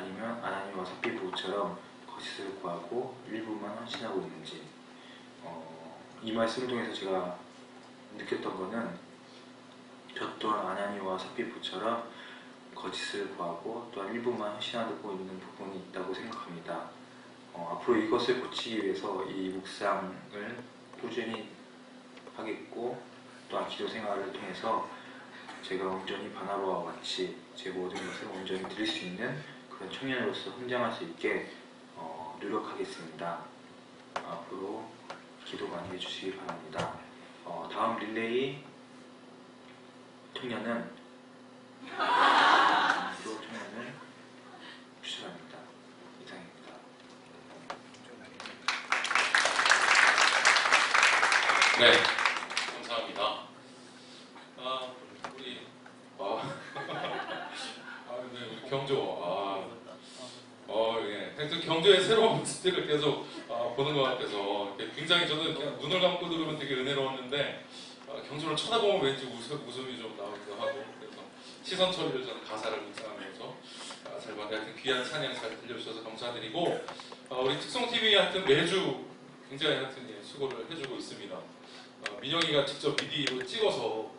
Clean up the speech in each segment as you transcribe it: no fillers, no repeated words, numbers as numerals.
아니면 아나니와 삽비보처럼 거짓을 구하고 일부만 헌신하고 있는지. 이 말씀을 통해서 제가 느꼈던 거는 저 또한 아나니와 삽비보처럼 거짓을 구하고 또한 일부만 헌신하고 있는 부분이 있다고 생각합니다. 앞으로 이것을 고치기 위해서 이 묵상을 꾸준히 하겠고, 또한 기도 생활을 통해서 제가 온전히 바나바와 같이 제 모든 것을 온전히 드릴 수 있는 그런 청년으로서 성장할 수 있게 노력하겠습니다. 앞으로 기도 많이 해주시기 바랍니다. 다음 릴레이 청년은 추천합니다. 이상입니다. 네, 감사합니다. 우리 경조, 예, 경조의 새로운 모습들을 계속 보는 것 같아서 굉장히 저는 그냥 눈을 감고 들으면 되게 은혜로웠는데 경조를 쳐다보면 왠지 웃음이 좀 나오기도 하고, 그래서 시선 처리를 저는 가사를 묵상하면서 잘 봤는데, 하여튼 귀한 찬양 잘 들려주셔서 감사드리고, 우리 특성TV 하여튼 매주 굉장히 하여튼 수고를 해주고 있습니다. 민영이가 직접 미디로 찍어서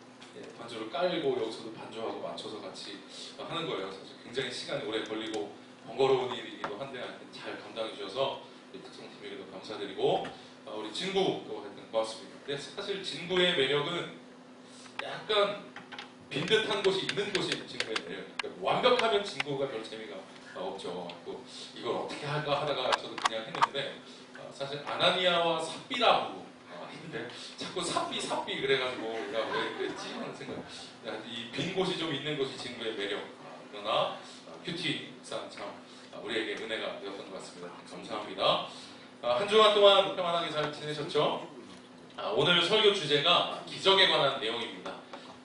반주를 깔고 여기서도 반주하고 맞춰서 같이 하는 거예요. 그래서 굉장히 시간이 오래 걸리고 번거로운 일이기도 한데 하여튼 잘 감당해 주셔서 특성팀에게도 감사드리고, 우리 진구도 하여튼 고맙습니다. 근데 사실 진구의 매력은 약간 빈듯한 곳이 있는 곳이 진구의 매력. 그러니까 완벽하면 진구가 별 재미가 없죠. 또 이걸 어떻게 할까 하다가 저도 그냥 했는데, 사실 아나니아와 삽비라고 했는데 자꾸 삽비 그래가지고 내가 왜 그랬지 하는 생각. 이 빈 곳이 좀 있는 곳이 진구의 매력. 그러나 큐티상 참 우리에게 은혜가 되었던 것 같습니다. 감사합니다. 한 주간 동안 평안하게 잘 지내셨죠? 오늘 설교 주제가 기적에 관한 내용입니다.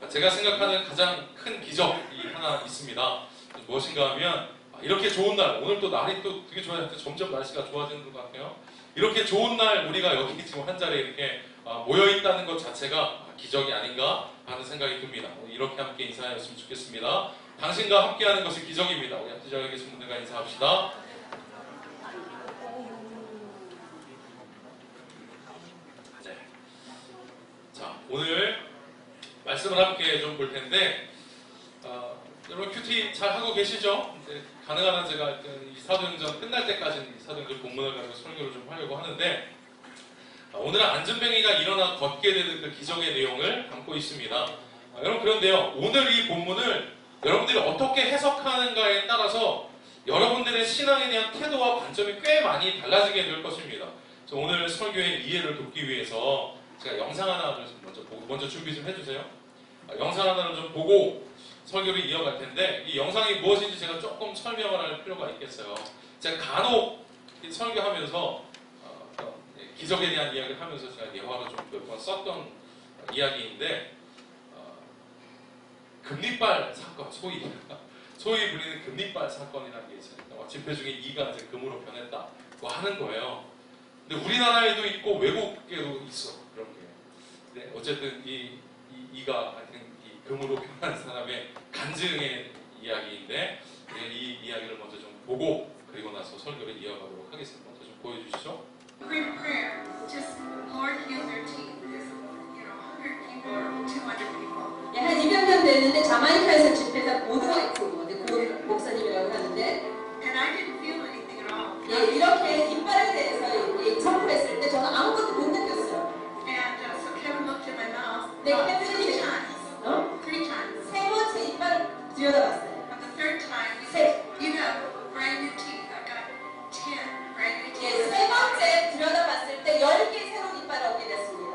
제가 생각하는 가장 큰 기적이 하나 있습니다. 무엇인가 하면 이렇게 좋은 날, 오늘 또 날이 또 되게 좋아요. 점점 날씨가 좋아지는 것 같아요. 이렇게 좋은 날 우리가 여기 지금 한 자리에 이렇게 모여있다는 것 자체가 기적이 아닌가 하는 생각이 듭니다. 이렇게 함께 인사하였으면 좋겠습니다. 당신과 함께하는 것이 기적입니다. 우리 앞에 자리에 계신 분들과 인사합시다. 네. 자, 오늘 말씀을 함께 좀 볼 텐데, 여러분 큐티 잘 하고 계시죠? 가능한 한 제가 이 사도행전 끝날 때까지는 사도행전 본문을 가지고 설교를 좀 하려고 하는데, 오늘은 안전뱅이가 일어나 걷게 되는 그 기적의 내용을 담고 있습니다. 여러분, 그런데요, 오늘 이 본문을 여러분들이 어떻게 해석하는가에 따라서 여러분들의 신앙에 대한 태도와 관점이 꽤 많이 달라지게 될 것입니다. 그래서 오늘 설교의 이해를 돕기 위해서 제가 영상 하나를 먼저 준비 좀 해주세요. 영상 하나를 좀 보고 설교를 이어갈 텐데, 이 영상이 무엇인지 제가 조금 설명을 할 필요가 있겠어요. 제가 간혹 설교하면서 기적에 대한 이야기를 하면서 제가 예화로 좀 몇 번 썼던 이야기인데, 금리빨 사건, 소위 불리는 금리빨 사건이라는 게 있어요. 지폐 중에 2가 이제 금으로 변했다고 하는 거예요. 근데 우리나라에도 있고 외국에도 있어, 그런 게. 네, 어쨌든 이가 하여튼 이 금으로 변한 사람의 간증의 이야기인데, 이 이야기를 먼저 좀 보고 그리고 나서 설교를 이어가도록 하겠습니다. 먼저 좀 보여주시죠. Quick prayer, just Lord heal their team. There's 100 people or 200 people. 예, 한 200년 됐는데 자마이카에서 집회에서 보드와이트 그 목사님이라고 하는데, And I didn't feel anything at all. 예, 이렇게 이빨에 대해서 선포했을 때 저는 아무것도 못 느꼈어요. And so Kevin looked at my mouth 네, 3 케빈이 times. 3 times. 세 번째 이빨을 들여다봤어요. But the third time, he said, "You have brand new teeth. I got 10 brand new 예, teeth." 세 번째 들여다봤을 때 10개 새로운 이빨을 얻게 됐습니다.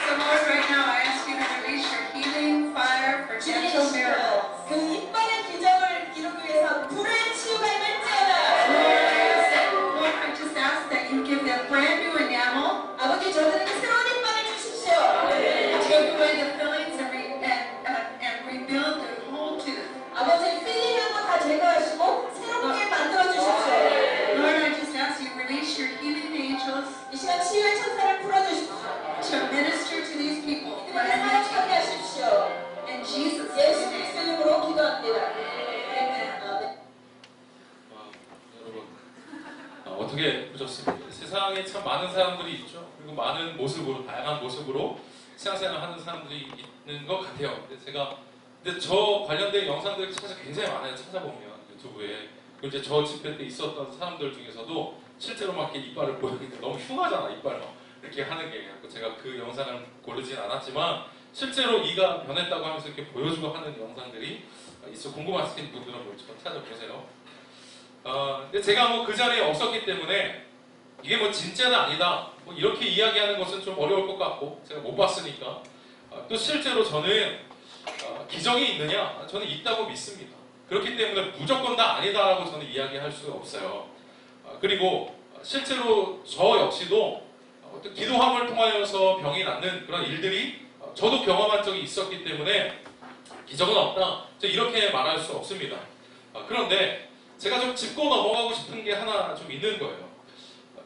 So Lord, right now I ask you to release your healing fire for gentle 좋습니다. 세상에 참 많은 사람들이 있죠. 그리고 많은 모습으로, 다양한 모습으로 신앙생활을 하는 사람들이 있는 것 같아요. 근데 저 관련된 영상들이 사실 굉장히 많아요. 찾아보면 유튜브에. 그리고 이제 저 집회 때 있었던 사람들 중에서도 실제로 막 이렇게 이빨을 보여주니까 너무 흉하잖아, 이빨 막 이렇게 하는 게. 제가 그 영상을 고르진 않았지만 실제로 이가 변했다고 하면서 이렇게 보여주고 하는 영상들이 있어. 궁금하신 분들은 뭐 찾아보세요. 근데 제가 뭐 그 자리에 없었기 때문에 이게 뭐 진짜는 아니다, 뭐 이렇게 이야기하는 것은 좀 어려울 것 같고, 제가 못 봤으니까. 또 실제로 저는 기적이 있느냐? 저는 있다고 믿습니다. 그렇기 때문에 무조건 다 아니다라고 저는 이야기할 수가 없어요. 그리고 실제로 저 역시도 어떤 기도함을 통하여서 병이 낫는 그런 일들이 저도 경험한 적이 있었기 때문에 기적은 없다, 이렇게 말할 수 없습니다. 그런데 제가 좀 짚고 넘어가고 싶은 게 하나 좀 있는 거예요.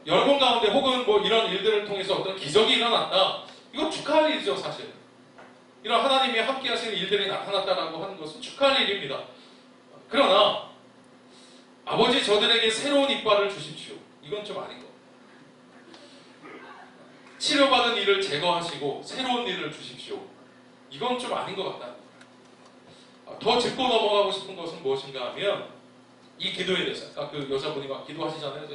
여러분 가운데 혹은 뭐 이런 일들을 통해서 어떤 기적이 일어났다, 이건 축하할 일이죠. 사실 이런 하나님이 함께 하시는 일들이 나타났다라고 하는 것은 축하할 일입니다. 그러나 아버지 저들에게 새로운 이빨을 주십시오, 이건 좀 아닌 것 같아요. 치료받은 이를 제거하시고 새로운 일을 주십시오, 이건 좀 아닌 것 같다. 더 짚고 넘어가고 싶은 것은 무엇인가 하면 이 기도에 대해서, 아까 그 여자분이 막 기도하시잖아요.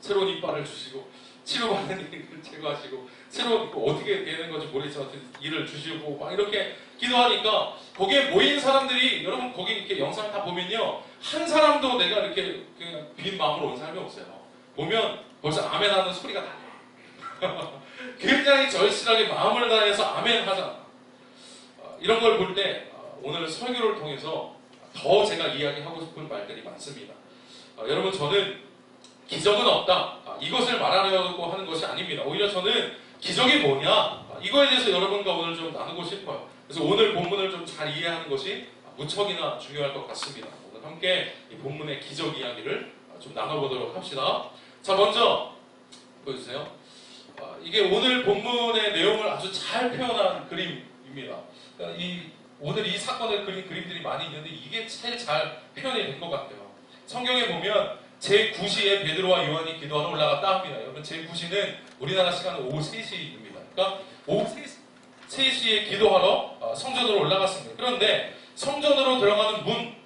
새로운 이빨을 주시고 치료받는 일을 제거하시고 새로운, 어떻게 되는 건지 모르겠지만 일을 주시고 막 이렇게 기도하니까 거기에 모인 사람들이, 여러분 거기 이렇게 영상 다 보면요, 한 사람도 내가 이렇게 그냥 빈 마음으로 온 사람이 없어요. 보면 벌써 아멘 하는 소리가 달라요. 굉장히 절실하게 마음을 다해서 아멘 하잖아. 이런 걸 볼 때 오늘 설교를 통해서 더 제가 이야기하고 싶은 말들이 많습니다. 여러분, 저는 기적은 없다, 이것을 말하려고 하는 것이 아닙니다. 오히려 저는 기적이 뭐냐, 이거에 대해서 여러분과 오늘 좀 나누고 싶어요. 그래서 오늘 본문을 좀 잘 이해하는 것이 무척이나 중요할 것 같습니다. 오늘 함께 이 본문의 기적 이야기를 좀 나눠보도록 합시다. 자, 먼저 보여주세요. 이게 오늘 본문의 내용을 아주 잘 표현한 그림입니다. 오늘 이 사건을 그린 그림들이 많이 있는데 이게 제일 잘 표현이 된 것 같아요. 성경에 보면 제9시에 베드로와 요한이 기도하러 올라갔다 합니다. 여러분, 제9시는 우리나라 시간은 오후 3시입니다. 그러니까 오후 3시에 기도하러 성전으로 올라갔습니다. 그런데 성전으로 들어가는 문,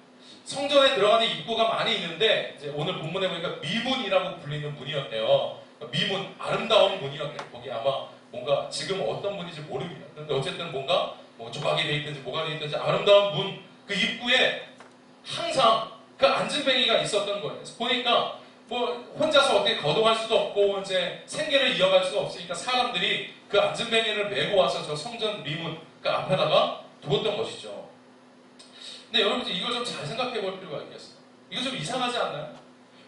성전에 들어가는 입구가 많이 있는데 이제 오늘 본문에 보니까 미문이라고 불리는 문이었대요. 미문, 아름다운 문이었대요. 거기 아마 뭔가 지금 어떤 문인지 모릅니다. 그런데 어쨌든 뭔가 뭐 조각이 돼 있든지 뭐가 돼 있든지 아름다운 문, 그 입구에 항상 그 안진뱅이가 있었던 거예요. 그래서 보니까 뭐 혼자서 어떻게 거동할 수도 없고 이제 생계를 이어갈 수가 없으니까 사람들이 그 안진뱅이를 메고 와서 저 성전 미문 그 앞에다가 두었던 것이죠. 근데 여러분들 이걸 좀 잘 생각해 볼 필요가 있겠어요. 이거 좀 이상하지 않나요?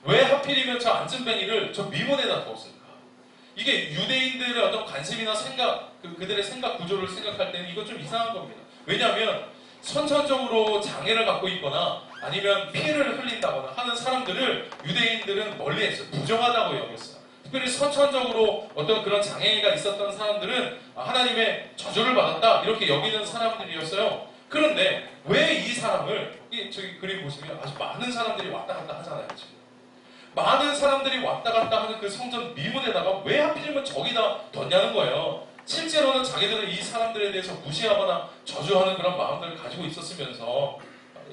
왜 하필이면 저 안진뱅이를 저 미문에다 두었을까? 이게 유대인들의 어떤 관심이나 생각, 그들의 생각 구조를 생각할 때는 이거 좀 이상한 겁니다. 왜냐하면 선천적으로 장애를 갖고 있거나 아니면 피해를 흘린다거나 하는 사람들을 유대인들은 멀리했어요. 부정하다고 여겼어요. 특별히 선천적으로 어떤 그런 장애가 있었던 사람들은 하나님의 저주를 받았다, 이렇게 여기는 사람들이었어요. 그런데 왜 이 사람을, 저기 그림 보시면 아주 많은 사람들이 왔다 갔다 하잖아요. 지금 많은 사람들이 왔다 갔다 하는 그 성전 미문에다가 왜 하필이면 저기다 뒀냐는 거예요. 실제로는 자기들은 이 사람들에 대해서 무시하거나 저주하는 그런 마음들을 가지고 있었으면서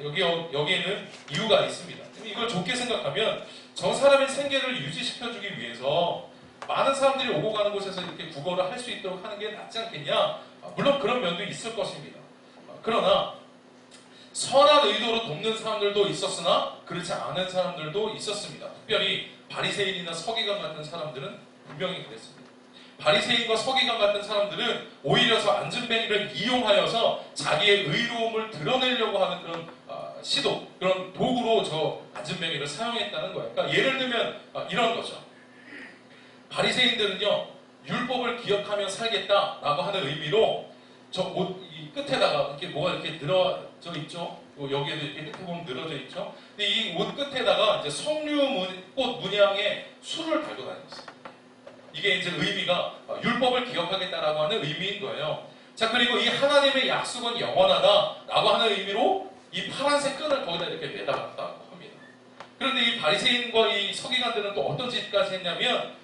여기에는 이유가 있습니다. 이걸 좋게 생각하면 저 사람의 생계를 유지시켜주기 위해서 많은 사람들이 오고 가는 곳에서 이렇게 구걸을 할 수 있도록 하는 게 낫지 않겠냐? 물론 그런 면도 있을 것입니다. 그러나 선한 의도로 돕는 사람들도 있었으나 그렇지 않은 사람들도 있었습니다. 특별히 바리새인이나 서기관 같은 사람들은 분명히 그랬습니다. 바리새인과 서기관 같은 사람들은 오히려 저 안진뱅이를 이용하여서 자기의 의로움을 드러내려고 하는 그런 시도, 그런 도구로 저 안진뱅이를 사용했다는 거예요. 그러니까 예를 들면 이런 거죠. 바리새인들은요, 율법을 기억하며 살겠다라고 하는 의미로 저 옷 이 끝에다가 이렇게 뭐가 이렇게 늘어져 있죠. 여기에도 이렇게 끝에 보면 늘어져 있죠. 근데 이 옷 끝에다가 이제 석류꽃 문양의 술을 달고 다녔어요. 이게 이제 의미가 율법을 기억하겠다라고 하는 의미인 거예요. 자, 그리고 이 하나님의 약속은 영원하다라고 하는 의미로 이 파란색 끈을 거기다 이렇게 매달았다고 합니다. 그런데 이 바리새인과 이 서기관들은 또 어떤 짓까지 했냐면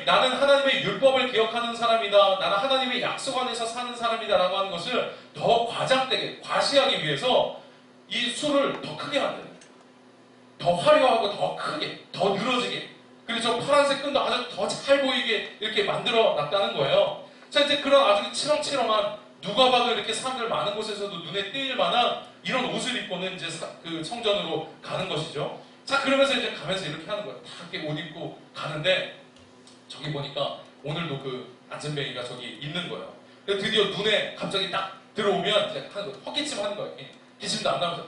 나는 하나님의 율법을 기억하는 사람이다. 나는 하나님의 약속 안에서 사는 사람이다라고 하는 것을 더 과장되게 과시하기 위해서 이 술을 더 크게 만드는 거예요. 더 화려하고 더 크게, 더 늘어지게. 그리고 저 파란색 끈도 아주 더 잘 보이게 이렇게 만들어 놨다는 거예요. 자, 이제 그런 아주 치렁치렁한 누가 봐도 이렇게 사람들 많은 곳에서도 눈에 띄일 만한 이런 옷을 입고는 이제 그 성전으로 가는 것이죠. 자, 그러면서 이제 가면서 이렇게 하는 거예요. 다 이렇게 옷 입고 가는데 저기 보니까 오늘도 그 안전뱅이가 저기 있는 거예요. 그래서 드디어 눈에 갑자기 딱 들어오면 이제 하는 거예요. 헛기침 하는 거예요. 기침도 안 나면서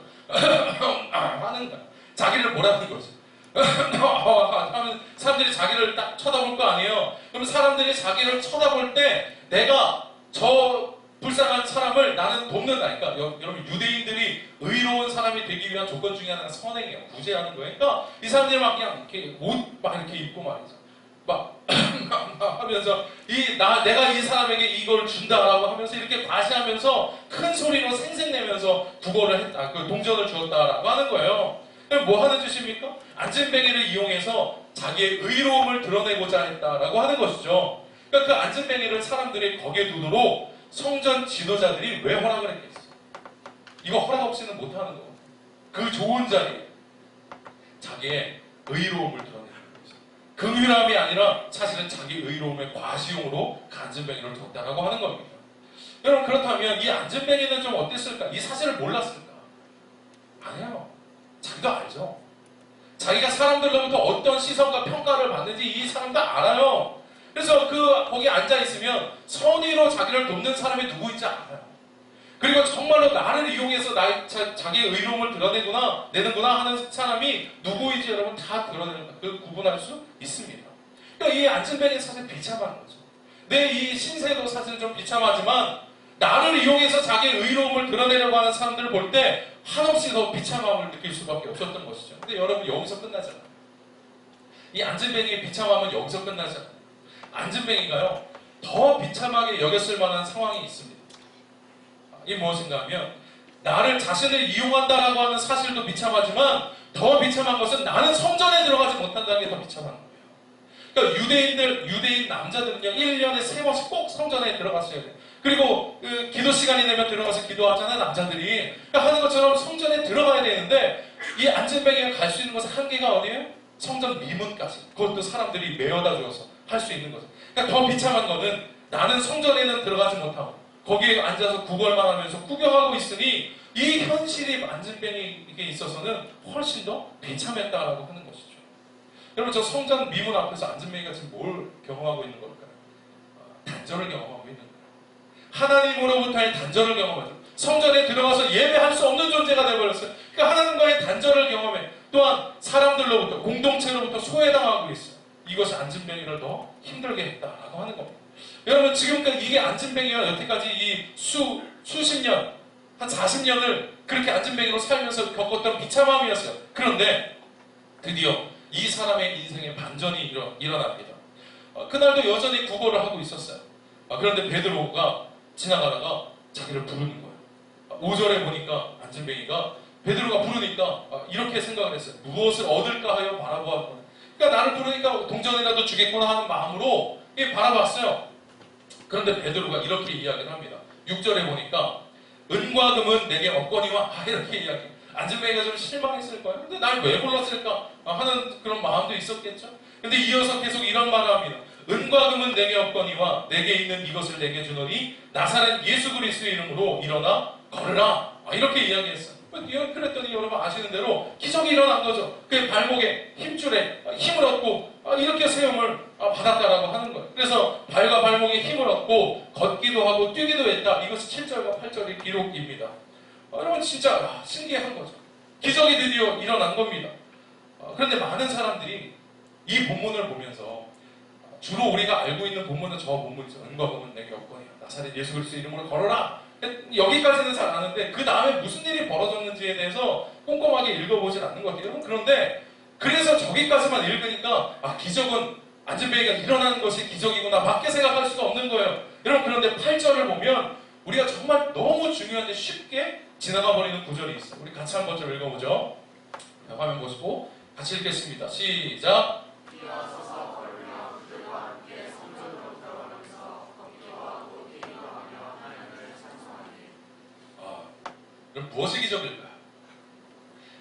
하는 거예요. 자기를 뭐라는 거죠. 하면 사람들이 자기를 딱 쳐다볼 거 아니에요. 그럼 사람들이 자기를 쳐다볼 때 내가 저 불쌍한 사람을 나는 돕는다. 그러니까 여러분 유대인들이 의로운 사람이 되기 위한 조건 중에 하나가 선행이에요. 구제하는 거예요. 그러니까 이 사람들이 막 그냥 이렇게 옷 막 이렇게 입고 말이죠. 막 하면서 내가 이 사람에게 이걸 준다라고 하면서 이렇게 과시하면서 큰 소리로 생색내면서 구걸을 했다. 그 동전을 주었다라고 하는 거예요. 그럼 뭐 하는 짓입니까? 안전뱅이를 이용해서 자기의 의로움을 드러내고자 했다라고 하는 것이죠. 그러니까 그 안전뱅이를 사람들이 거기에 두도록 성전 지도자들이 왜 허락을 했겠어요? 이거 허락 없이는 못하는 거예요. 그 좋은 자리에 자기의 의로움을 드러내는 거죠. 긍휼함이 아니라 사실은 자기 의로움의 과시용으로 그 안전뱅이를 뒀다라고 하는 겁니다. 여러분 그렇다면 이 안전뱅이는 좀 어땠을까? 이 사실을 몰랐을까? 아니에요. 자기도 알죠. 자기가 사람들로부터 어떤 시선과 평가를 받는지 이 사람도 알아요. 그래서 거기 앉아있으면 선의로 자기를 돕는 사람이 누구인지 알아요. 그리고 정말로 나를 이용해서 자기의 의로움을 내는구나 하는 사람이 누구인지 여러분 다 구분할 수 있습니다. 그러니까 이 안전뱅이는 사실 비참한 거죠. 내 이 신세도 사실 좀 비참하지만 나를 이용해서 자기의 의로움을 드러내려고 하는 사람들을 볼 때 한없이 더 비참함을 느낄 수밖에 없었던 것이죠. 근데 여러분 여기서 끝나잖아요. 이 안전뱅이의 비참함은 여기서 끝나잖아요. 안전뱅이가요 더 비참하게 여겼을 만한 상황이 있습니다. 이게 무엇인가 하면 나를 자신을 이용한다라고 하는 사실도 비참하지만 더 비참한 것은 나는 성전에 들어가지 못한다는 게 더 비참한 거예요. 그러니까 유대인 남자들은요 1년에 3번씩 꼭 성전에 들어갔어야 돼요. 그리고 그 기도 시간이 되면 들어가서 기도하잖아요 남자들이. 그러니까 하는 것처럼 성전에 들어가야 되는데 이 안전뱅이가 갈 수 있는 것은 한계가 어디예요? 성전 미문까지. 그것도 사람들이 메어다 주어서 할 수 있는 거죠. 그러니까 더 비참한 거는 나는 성전에는 들어가지 못하고 거기에 앉아서 구걸만 하면서 구경하고 있으니 이 현실이 안전뱅이에게 있어서는 훨씬 더 비참했다라고 하는 것이죠. 여러분 저 성전 미문 앞에서 안전뱅이가 지금 뭘 경험하고 있는 걸까요? 단절을 경험하고 있는 거예요. 하나님으로부터의 단절을 경험하죠. 성전에 들어가서 예배할 수 없는 존재가 되어버렸어요. 그러니까 하나님과의 단절을 경험해. 또한 사람들로부터 공동체로부터 소외당하고 있어요. 이것이 안전뱅이를 더 힘들게 했다라고 하는 겁니다. 여러분 지금까지 이게 안전뱅이가 여태까지 이 수십 년, 한 40년을 그렇게 안전뱅이로 살면서 겪었던 비참함이었어요. 그런데 드디어 이 사람의 인생에 반전이 일어납니다. 그날도 여전히 구걸을 하고 있었어요. 그런데 베드로가 지나가다가 자기를 부르는 거예요. 5절에 보니까 안전뱅이가 베드로가 부르니까 이렇게 생각을 했어요. 무엇을 얻을까 하여 바라보았구나. 그러니까 나를 부르니까 동전이라도 주겠구나 하는 마음으로 바라봤어요. 그런데 베드로가 이렇게 이야기를 합니다. 6절에 보니까 은과 금은 내게 없거니와 이렇게 이야기해요. 안전뱅이가 좀 실망했을 거예요. 근데 날 왜 불렀을까 하는 그런 마음도 있었겠죠. 근데 이어서 계속 이런 말을 합니다. 은과 금은 내게 없거니와 내게 있는 이것을 내게 주노니 나사렛 예수 그리스도의 이름으로 일어나 걸으라. 이렇게 이야기했어요. 그랬더니 여러분 아시는 대로 기적이 일어난 거죠. 그 발목에 힘줄에 힘을 얻고 이렇게 세움을 받았다라고 하는 거예요. 그래서 발과 발목에 힘을 얻고 걷기도 하고 뛰기도 했다. 이것이 7절과 8절의 기록입니다. 여러분 진짜 신기한 거죠. 기적이 드디어 일어난 겁니다. 그런데 많은 사람들이 이 본문을 보면서 주로 우리가 알고 있는 본문은 저 본문이죠. 은과 금은 내게 없거니와 나사렛 예수 그리스도 이름으로 걸어라. 여기까지는 잘 아는데 그 다음에 무슨 일이 벌어졌는지에 대해서 꼼꼼하게 읽어보진 않는 것 같아요. 그런데 그래서 저기까지만 읽으니까 기적은 안전뱅이가 일어나는 것이 기적이구나 밖에 생각할 수가 없는 거예요. 여러분 그런데 8절을 보면 우리가 정말 너무 중요한데 쉽게 지나가 버리는 구절이 있어요. 우리 같이 한번 좀 읽어보죠. 화면 보시고 같이 읽겠습니다. 시작. 그럼 무엇이 기적일까요?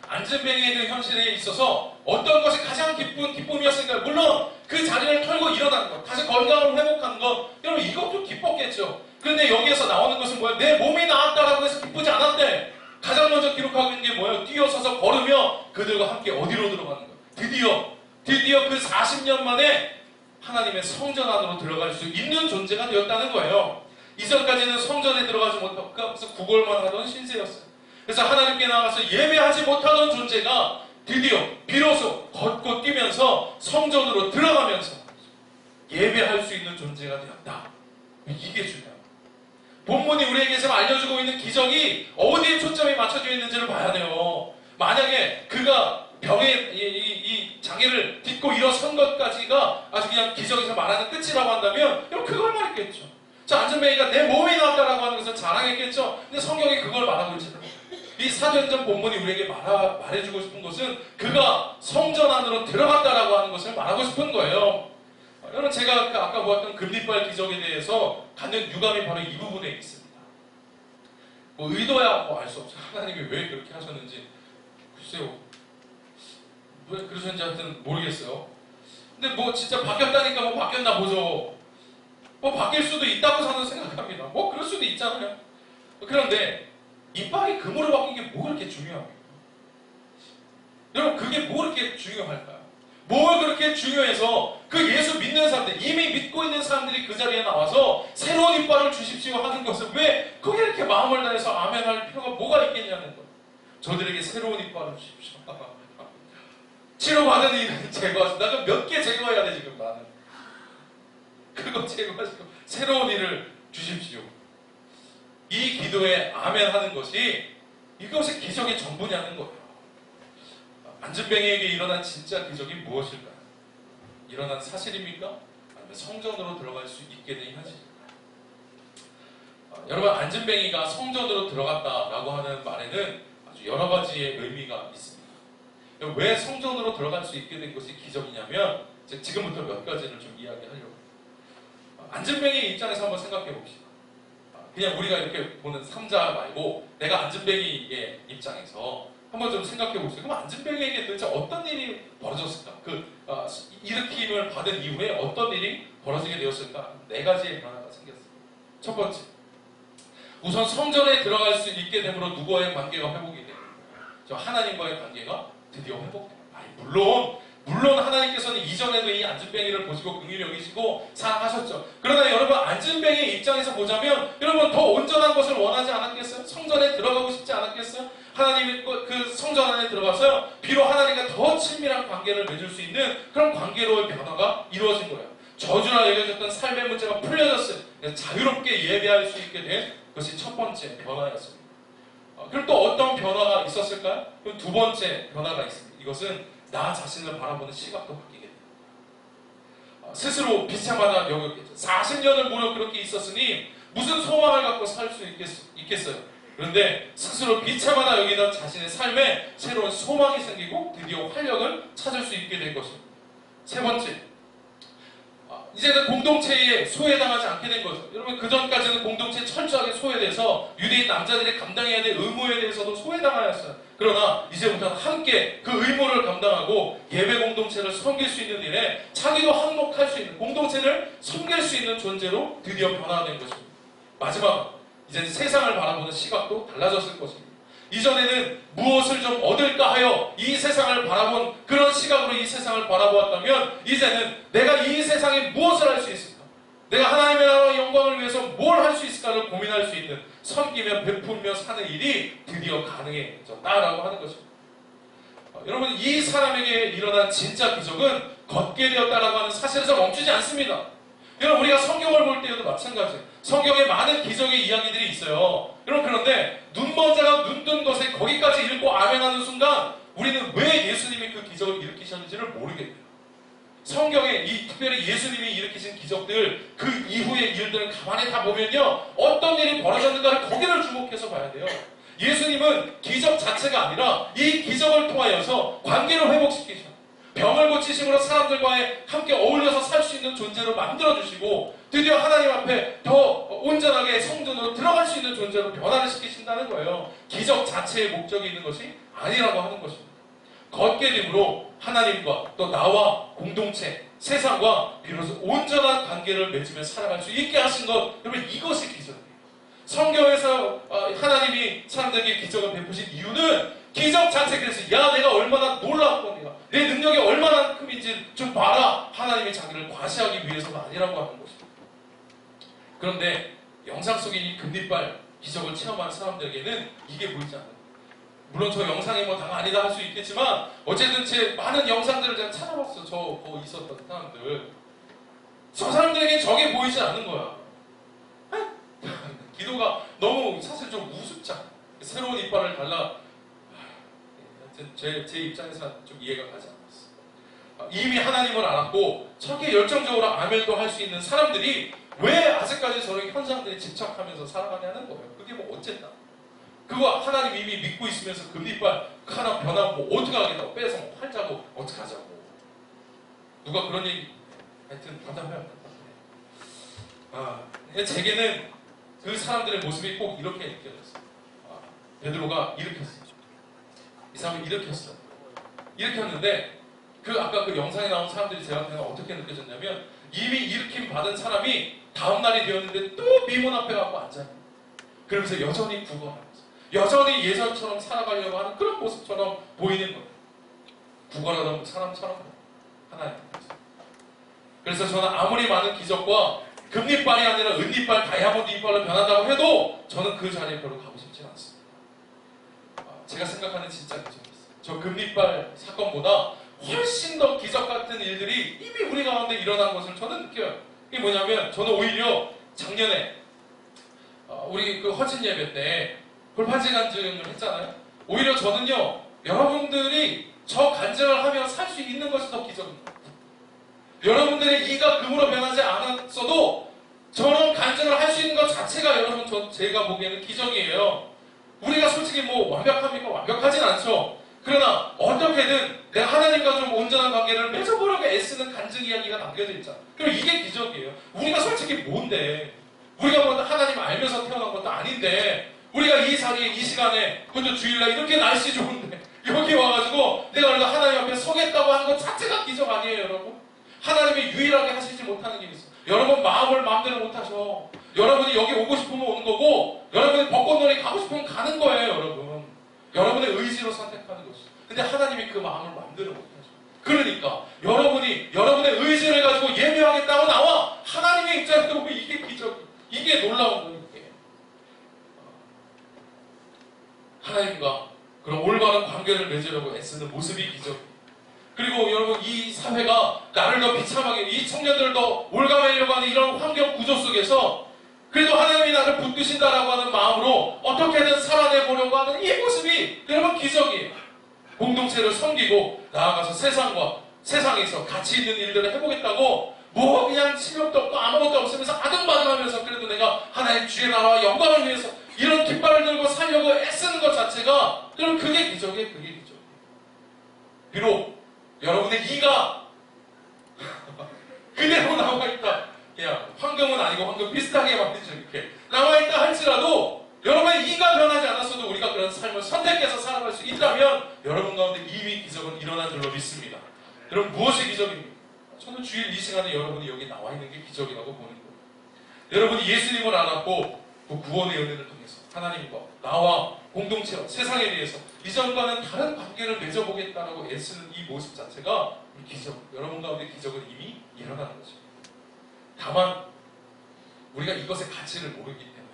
안전뱅이의 그 현실에 있어서 어떤 것이 가장 기쁨이었을까요? 물론 그 자리를 털고 일어나는 것, 다시 건강을 회복하는 것, 여러분 이것도 기뻤겠죠. 그런데 여기에서 나오는 것은 뭐예요? 내 몸이 나았다라고 해서 기쁘지 않았대. 가장 먼저 기록하고 있는 게 뭐예요? 뛰어서서 걸으며 그들과 함께 어디로 들어가는 거예요? 드디어 그 40년 만에 하나님의 성전 안으로 들어갈 수 있는 존재가 되었다는 거예요. 이전까지는 성전에 들어가지 못하고 그래서 구걸만 하던 신세였어요. 그래서 하나님께 나가서 예배하지 못하던 존재가 드디어 비로소 걷고 뛰면서 성전으로 들어가면서 예배할 수 있는 존재가 되었다. 이게 중요합니다. 본문이 우리에게 지금 알려주고 있는 기적이 어디에 초점이 맞춰져 있는지를 봐야 돼요. 만약에 그가 병에 이 장애를 딛고 일어선 것까지가 아주 그냥 기적에서 말하는 끝이라고 한다면 그럼 그걸 말했겠죠. 자, 안전뱅이가 내 몸이 나왔다라고 하는 것을 자랑했겠죠. 근데 성경이 그걸 말하고 있잖아요. 이 사도행전 본문이 우리에게 말해주고 싶은 것은 그가 성전 안으로 들어갔다라고 하는 것을 말하고 싶은 거예요. 여러분 제가 아까 보았던 금리빨 기적에 대해서 갖는 유감이 바로 이 부분에 있습니다. 뭐 의도야 알 수 없어요. 하나님이 왜 그렇게 하셨는지 글쎄요. 왜 그러셨는지 하여튼 모르겠어요. 근데 뭐 진짜 바뀌었다니까 뭐 바뀌었나 보죠. 뭐 바뀔 수도 있다고 저는 생각합니다. 뭐 그럴 수도 있잖아요. 그런데 이빨이 금으로 바뀐 게 뭐 그렇게 중요합니까? 여러분 그게 뭐 그렇게 중요할까요? 뭘 그렇게 중요해서 그 예수 믿는 사람들, 이미 믿고 있는 사람들이 그 자리에 나와서 새로운 이빨을 주십시오 하는 것을 왜 거기에 이렇게 마음을 다해서 아멘할 필요가 뭐가 있겠냐는 거예요. 저들에게 새로운 이빨을 주십시오. 치료받은 일은 제거하시고 나는 몇 개 제거해야 돼 지금 나는. 그거 제거하시고 새로운 일을 주십시오. 이 기도에 아멘 하는 것이 이것이 기적의 전부냐는 거예요. 안전뱅이에게 일어난 진짜 기적이 무엇일까요? 일어난 사실입니까? 아니면 성전으로 들어갈 수 있게 된 현실입니까? 여러분 안전뱅이가 성전으로 들어갔다라고 하는 말에는 아주 여러 가지의 의미가 있습니다. 왜 성전으로 들어갈 수 있게 된 것이 기적이냐면 지금부터 몇 가지를 좀 이야기하려고. 안전뱅이 입장에서 한번 생각해 봅시다. 그냥 우리가 이렇게 보는 삼자 말고 내가 안전뱅이의 입장에서 한번 좀 생각해 보세요. 그럼 안전뱅이에게 도대체 어떤 일이 벌어졌을까? 일으킴을 받은 이후에 어떤 일이 벌어지게 되었을까? 4가지의 변화가 생겼어요. 첫 번째, 우선 성전에 들어갈 수 있게 됨으로 누구와의 관계가 회복이 돼요. 하나님과의 관계가 드디어 회복돼요. 물론 하나님께서는 이전에도 이 안전뱅이를 보시고 긍휼히 여기시고 사랑하셨죠. 그러나 여러분 안전뱅이 입장에서 보자면 여러분 더 온전한 것을 원하지 않았겠어요? 성전에 들어가고 싶지 않았겠어요? 하나님의 그 성전 안에 들어가서요. 비록 하나님과 더 친밀한 관계를 맺을 수 있는 그런 관계로의 변화가 이루어진 거예요. 저주나 여겨졌던 삶의 문제가 풀려졌어요. 자유롭게 예배할 수 있게 된 것이 첫 번째 변화였습니다. 그럼 또 어떤 변화가 있었을까요? 그럼 두 번째 변화가 있습니다. 이것은 나 자신을 바라보는 시각도 바뀌게 됩니다. 스스로 비참하다 여겼겠죠. 40년을 무려 그렇게 있었으니 무슨 소망을 갖고 살 수 있겠어요. 그런데 스스로 비참하다 여기던 자신의 삶에 새로운 소망이 생기고 드디어 활력을 찾을 수 있게 된 것입니다. 세 번째, 이제는 공동체에 소외당하지 않게 된 거죠. 여러분 그전까지는 공동체에 철저하게 소외돼서 유대인 남자들이 감당해야 될 의무에 대해서도 소외당하였어요. 그러나 이제부터는 함께 그 의무를 감당하고 예배 공동체를 섬길 수 있는 일에 자기도 항목할 수 있는 공동체를 섬길 수 있는 존재로 드디어 변화된 것입니다. 마지막, 이제는 세상을 바라보는 시각도 달라졌을 것입니다. 이전에는 무엇을 좀 얻을까 하여 이 세상을 바라본 그런 시각으로 이 세상을 바라보았다면 이제는 내가 이 세상에 무엇을 할 수 있을까? 내가 하나님의 나라의 영광을 위해서 뭘 할 수 있을까를 고민할 수 있는 섬기며 베풀며 사는 일이 드디어 가능해졌다라고 하는 것입니다. 여러분 이 사람에게 일어난 진짜 기적은 걷게 되었다라고 하는 사실에서 멈추지 않습니다. 여러분 우리가 성경을 볼 때에도 마찬가지예요. 성경에 많은 기적의 이야기들이 있어요. 여러분 그런데 눈먼자가 눈뜬 것에 거기까지 읽고 아멘하는 순간 우리는 왜 예수님이 그 기적을 일으키셨는지를 모르게 돼요. 성경에 특별히 예수님이 일으키신 기적들 그 이후의 일들을 가만히 다 보면요 어떤 일이 벌어졌는가를 거기를 주목해서 봐야 돼요. 예수님은 기적 자체가 아니라 이 기적을 통하여서 관계를 회복시키셔. 병을 고치심으로 사람들과의 함께 어울려서 살 수 있는 존재로 만들어주시고 드디어 하나님 앞에 더 온전하게 성전으로 들어갈 수 있는 존재로 변화를 시키신다는 거예요. 기적 자체의 목적이 있는 것이 아니라고 하는 것입니다. 걷게 됨으로 하나님과 또 나와 공동체, 세상과 비로소 온전한 관계를 맺으며 살아갈 수 있게 하신 것, 여러분 이것이 기적이에요. 성경에서 하나님이 사람들에게 기적을 베푸신 이유는 기적 자체, 그래서 야 내가 얼마나 놀랍고 내 능력이 얼마나 큰지 좀 봐라, 하나님이 자기를 과시하기 위해서가 아니라고 하는 것입니다. 그런데 영상 속의 이 금리빨 기적을 체험한 사람들에게는 이게 보이지 않아요. 물론 저 영상이 뭐 다 아니다 할 수 있겠지만 어쨌든 제 많은 영상들을 제가 찾아봤어. 저 거기 있었던 사람들. 저 사람들에게 저게 보이지 않는 거야. 기도가 너무 사실 좀 우습잖아. 새로운 이빨을 달라. 제 입장에서 좀 이해가 가지 않았어. 이미 하나님을 알았고 저렇게 열정적으로 아멘도 할 수 있는 사람들이 왜 아직까지 저런 현상들에 집착하면서 살아가냐는 거예요. 그게 뭐 어쨌다. 그거 하나님 이미 믿고 있으면서 금리빨 하나 변하고 뭐 어떻게 하겠다고 빼서 뭐 팔자고 어떻게 하자고. 누가 그런 얘기 하여튼 답답해요. 제게는 그 사람들의 모습이 꼭 이렇게 느껴졌어요. 베드로가 일으켰어요. 이 사람을 일으켰어요. 일으켰는데 아까 그 영상에 나온 사람들이 제 앞에는 어떻게 느껴졌냐면 이미 일으킴 받은 사람이 다음날이 되었는데 또 미문 앞에 가고 앉아요. 그러면서 여전히 구걸하면서 여전히 예전처럼 살아가려고 하는 그런 모습처럼 보이는 거예요. 구걸하던 사람처럼 하나님. 그래서 저는 아무리 많은 기적과 금리빨이 아니라 은리빨, 다이아몬드 이빨로 변한다고 해도 저는 그 자리에 별로 가고 싶지 않습니다. 제가 생각하는 진짜 기적이 있어요. 저 금리빨 사건보다 훨씬 더 기적 같은 일들이 이미 우리 가운데 일어난 것을 저는 느껴요. 이게 뭐냐면 저는 오히려 작년에 우리 그 허진 예배 때 골판지 간증을 했잖아요. 오히려 저는요, 여러분들이 저 간증을 하며 살 수 있는 것이 더 기적입니다. 여러분들의 이가 금으로 변하지 않았어도 저런 간증을 할 수 있는 것 자체가 여러분 제가 보기에는 기적이에요. 우리가 솔직히 뭐 완벽합니까? 완벽하진 않죠. 그러나 어떻게든 내가 하나님과 좀 온전한 관계를 맺어보려고 애쓰는 간증 이야기가 남겨져 있잖아. 그럼 이게 기적이에요. 우리가 솔직히 뭔데? 우리가 뭐 하나님 알면서 태어난 것도 아닌데 우리가 이 자리에 이 시간에 그것도 주일날 이렇게 날씨 좋은데 여기 와가지고 내가 그래도 하나님 앞에 서겠다고 하는 것 자체가 기적 아니에요, 여러분? 하나님이 유일하게 하시지 못하는 게 있어요. 여러분 마음을 마음대로 못하셔. 여러분이 여기 오고 싶으면 오는 거고 여러분이 벚꽃놀이 가고 싶으면 가는 거예요, 여러분. 여러분의 의지로 선택하는 것이죠. 근데 하나님이 그 마음을 마음대로 못하셔. 그러니까 여러분이 여러분의 의지를 가지고 예배하겠다고 나와. 하나님의 입장에서 보면 이게 기적, 이게 놀라운 거예요. 하나님과 그런 올바른 관계를 맺으려고 애쓰는 모습이 기적. 그리고 여러분 이 사회가 나를 더 비참하게, 이 청년들을 더 올가매려고 하는 이런 환경 구조 속에서 그래도 하나님이 나를 붙드신다라고 하는 마음으로 어떻게든 살아내보려고 하는 이 모습이 여러분 기적이에요. 공동체를 섬기고 나아가서 세상에서 가치 있는 일들을 해보겠다고 뭐 그냥 실력도 없고 아무것도 없으면서 아등바등하면서 그래도 내가 하나님 주의 나라와 영광을 위해서 이런 깃발을 들고 살려고 애쓰는 것 자체가 여러분 그게 기적이에요. 그게 기적. 비록 여러분의 이가 그대로 나와있다. 그냥 황금은 아니고 황금 비슷하게 만들죠. 이렇게 나와있다 할지라도 여러분의 이가 변하지 않았어도 우리가 그런 삶을 선택해서 살아갈 수 있다면 여러분 가운데 이미 기적은 일어난 줄로 믿습니다. 여러분 무엇이 기적입니까? 저는 주일 이 시간에 여러분이 여기 나와있는 게 기적이라고 보는 거예요. 여러분이 예수님을 알았고 그 구원의 은혜를 통해서 하나님과 나와 공동체와 세상에 대해서 이전과는 다른 관계를 맺어보겠다라고 애쓰는 이 모습 자체가 기적, 여러분 가운데 기적은 이미 일어나는 거죠. 다만 우리가 이것의 가치를 모르기 때문에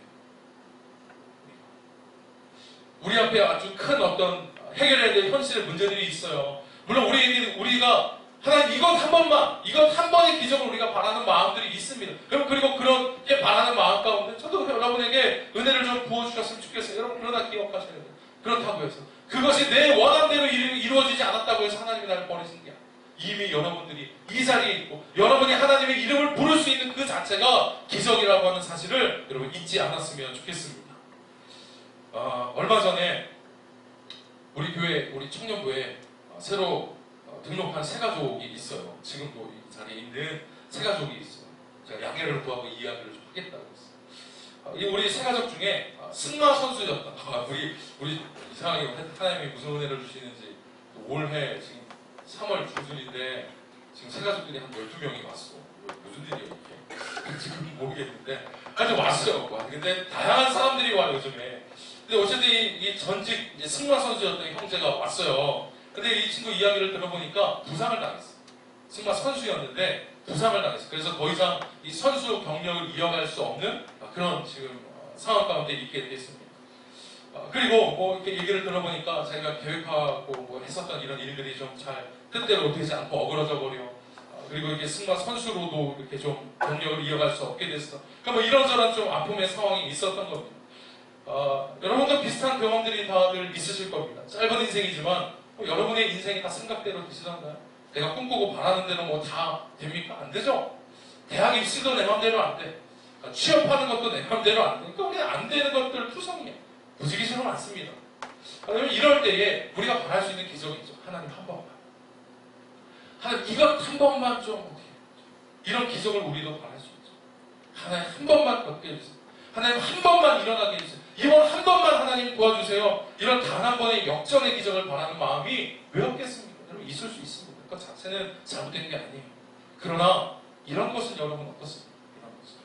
우리 앞에 아주 큰 어떤 해결해야 될 현실의 문제들이 있어요. 물론 우리가 하나님 이것 한 번의 기적을 우리가 바라는 마음들이 있습니다. 그리고 그렇게 바라는 마음 가운데 저도 여러분에게 은혜를 좀 부어주셨으면 좋겠어요. 여러분 그러나 기억하셔야 돼요. 그렇다고 해서 그것이 내 원함대로 이루어지지 않았다고 해서 하나님이 나를 버리시는 게 아니에요. 이미 여러분들이 이 자리에 있고 여러분이 하나님의 이름을 부를 수 있는 그 자체가 기적이라고 하는 사실을 여러분 잊지 않았으면 좋겠습니다. 얼마 전에 우리 교회, 우리 청년부에 새로 등록한 새 가족이 있어요. 지금도 이 자리에 있는 새 가족이 있어요. 제가 양해를 구하고 이야기를 좀 하겠다고 했어요. 우리 새 가족 중에 승마 선수였다. 우리 이상하게 하나님이 무슨 은혜를 주시는지 올해 지금 3월 중순인데 지금 새 가족들이 한 12명이 왔어. 무슨 일이야 이게? 지금 모르겠는데 하여튼 왔어요. 근데 다양한 사람들이 와요 요즘에. 근데 어쨌든 이 전직 승마 선수였던 형제가 왔어요. 근데 이 친구 이야기를 들어보니까 부상을 당했어. 승마 선수였는데 부상을 당했어. 그래서 더 이상 이 선수 경력을 이어갈 수 없는 그런 지금 상황 가운데 있게 됐습니다. 그리고 뭐 이렇게 얘기를 들어보니까 자기가 계획하고 뭐 했었던 이런 일들이 좀 잘 뜻대로 되지 않고 어그러져 버려. 그리고 이렇게 승마 선수로도 이렇게 좀 경력을 이어갈 수 없게 됐어. 그러니까 뭐 이런저런 좀 아픔의 상황이 있었던 겁니다. 여러분도 비슷한 경험들이 다들 있으실 겁니다. 짧은 인생이지만 여러분의 인생이 다 생각대로 되시던가요? 내가 꿈꾸고 바라는 대로 뭐 다 됩니까? 안 되죠? 대학 입시도 내 맘대로 안 돼. 취업하는 것도 내 맘대로 안 돼. 그러니까 우리는 안 되는 것들 투성이야. 부지기수는 많습니다. 이럴 때에 우리가 바랄 수 있는 기적이 있죠. 하나님 한 번만. 하나님 이것 한 번만 좀 어떻게 이런 기적을 우리도 바랄 수 있죠. 하나님 한 번만 겪게 해주세요. 하나님 한 번만 일어나게 해주세요. 이번 한 번만 하나님 도와주세요. 이런 단 한 번의 역전의 기적을 바라는 마음이 왜 없겠습니까? 여러분 있을 수 있습니다. 그 자체는 잘못된 게 아니에요. 그러나 이런 것은 여러분 어떻습니까? 이런 것은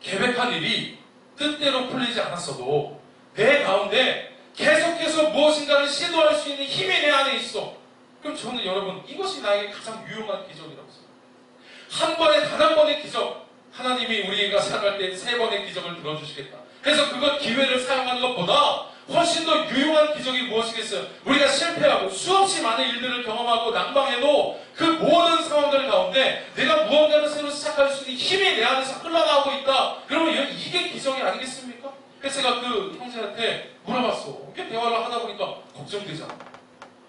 계획한 일이 뜻대로 풀리지 않았어도 내 가운데 계속해서 무엇인가를 시도할 수 있는 힘이 내 안에 있어. 그럼 저는 여러분 이것이 나에게 가장 유용한 기적이라고 생각합니다. 한 번에 단 한 번의 기적 하나님이 우리가 살아갈 때 3번의 기적을 들어주시겠다. 그래서 그것 기회를 사용하는 것보다 훨씬 더 유용한 기적이 무엇이겠어요? 우리가 실패하고 수없이 많은 일들을 경험하고 난방해도 그 모든 상황들 가운데 내가 무언가를 새로 시작할 수 있는 힘이 내 안에서 흘러나오고 있다. 그러면 이게 기적이 아니겠습니까? 그래서 제가 그 형제한테 물어봤어. 이렇게 대화를 하다 보니까 걱정되잖아.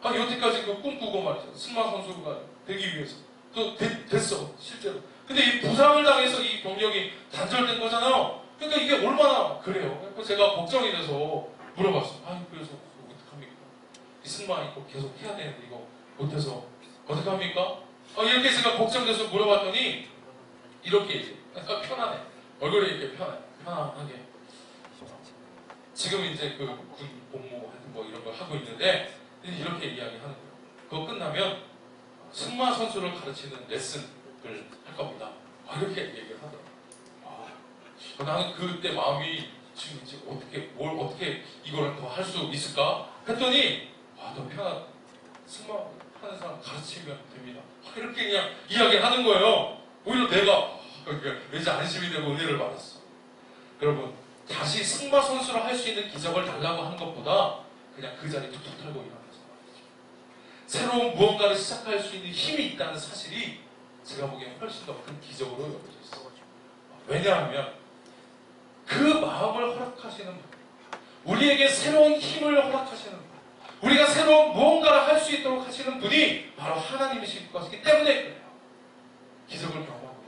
여태까지 그 꿈꾸고 말이죠. 승마 선수가 되기 위해서. 또 됐어. 실제로. 근데 이 부상을 당해서 이 경력이 단절된 거잖아요. 그러니까 이게 얼마나 그래요. 그래서 제가 걱정이 돼서 물어봤어요. 그래서 어떡합니까? 이 승마 이거 계속 해야 되는데 이거 못해서 어떡합니까? 이렇게 제가 걱정돼서 물어봤더니 이렇게 얘기해. 편안해. 얼굴이 이렇게 편안하게. 지금 이제 그 군 복무 뭐 이런 걸 하고 있는데 이렇게 이야기하는 거예요. 그거 끝나면 승마 선수를 가르치는 레슨을 할 겁니다. 이렇게 얘기를 하더라고요. 나는 그때 마음이 지금 이제 뭘 어떻게 이걸 더 할 수 있을까? 했더니 더 편하다. 승마 하는 사람 가르치면 됩니다. 이렇게 그냥 이야기하는 거예요. 오히려 내가 왠지 안심이 되고 은혜를 받았어. 여러분 다시 승마 선수로 할 수 있는 기적을 달라고 한 것보다 그냥 그 자리에 툭툭 털고 일어나서 말이죠. 새로운 무언가를 시작할 수 있는 힘이 있다는 사실이 제가 보기엔 훨씬 더 큰 기적으로 여겨져 있어요. 왜냐하면 그 마음을 허락하시는 분, 우리에게 새로운 힘을 허락하시는 분, 우리가 새로운 무언가를 할 수 있도록 하시는 분이 바로 하나님이실 것이기 때문에 그래요. 기적을 경험하고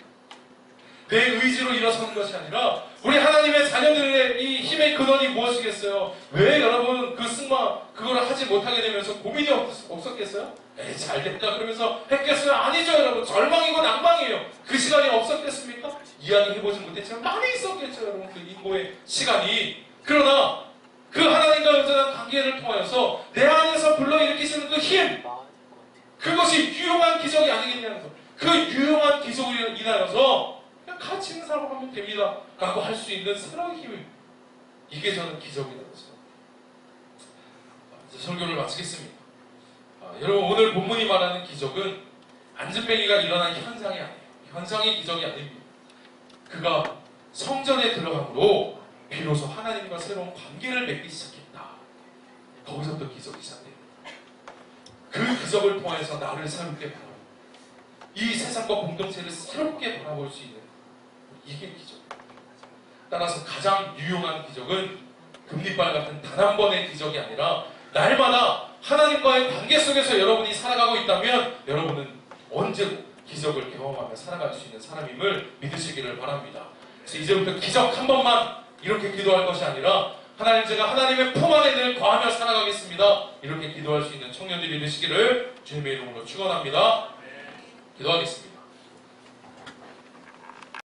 내 의지로 일어서는 것이 아니라 우리 하나님의 자녀들의 이 힘의 근원이 무엇이겠어요? 왜 여러분 그 승마 그거를 하지 못하게 되면서 고민이 없었겠어요? 잘됐다 그러면서 했겠어요? 아니죠 여러분. 절망이고 낭망이에요. 그 시간이 없었겠습니까? 이야기해보지 못했지만 많이 있었겠죠 여러분. 그 인고의 시간이. 그러나 그 하나님과 여전한 관계를 통하여서 내 안에서 불러일으키시는 그 힘, 그것이 유용한 기적이 아니겠냐는 거. 그 유용한 기적을 인하여서 그냥 가치 있는 사람을 하면 됩니다 라고 할 수 있는 새로운 힘, 이게 저는 기적이라고 생각합니다. 이제 설교를 마치겠습니다. 여러분 오늘 본문이 말하는 기적은 안진뱅이가 일어난 현상이 아니에요. 현상이 기적이 아닙니다. 그가 성전에 들어감으로 비로소 하나님과 새로운 관계를 맺기 시작했다. 거기서부터 기적이 시작됩니다. 그 기적을 통해서 나를 새롭게 바라보고 이 세상과 공동체를 새롭게 바라볼 수 있는 이게 기적입니다. 따라서 가장 유용한 기적은 금리발 같은 단 한 번의 기적이 아니라 날마다 하나님과의 관계 속에서 여러분이 살아가고 있다면 여러분은 언제도 기적을 경험하며 살아갈 수 있는 사람임을 믿으시기를 바랍니다. 그래서 이제부터 기적 한 번만 이렇게 기도할 것이 아니라 하나님 제가 하나님의 품 안에 늘 거하며 살아가겠습니다. 이렇게 기도할 수 있는 청년들이 되시기를 주님의 이름으로 축원합니다. 기도하겠습니다.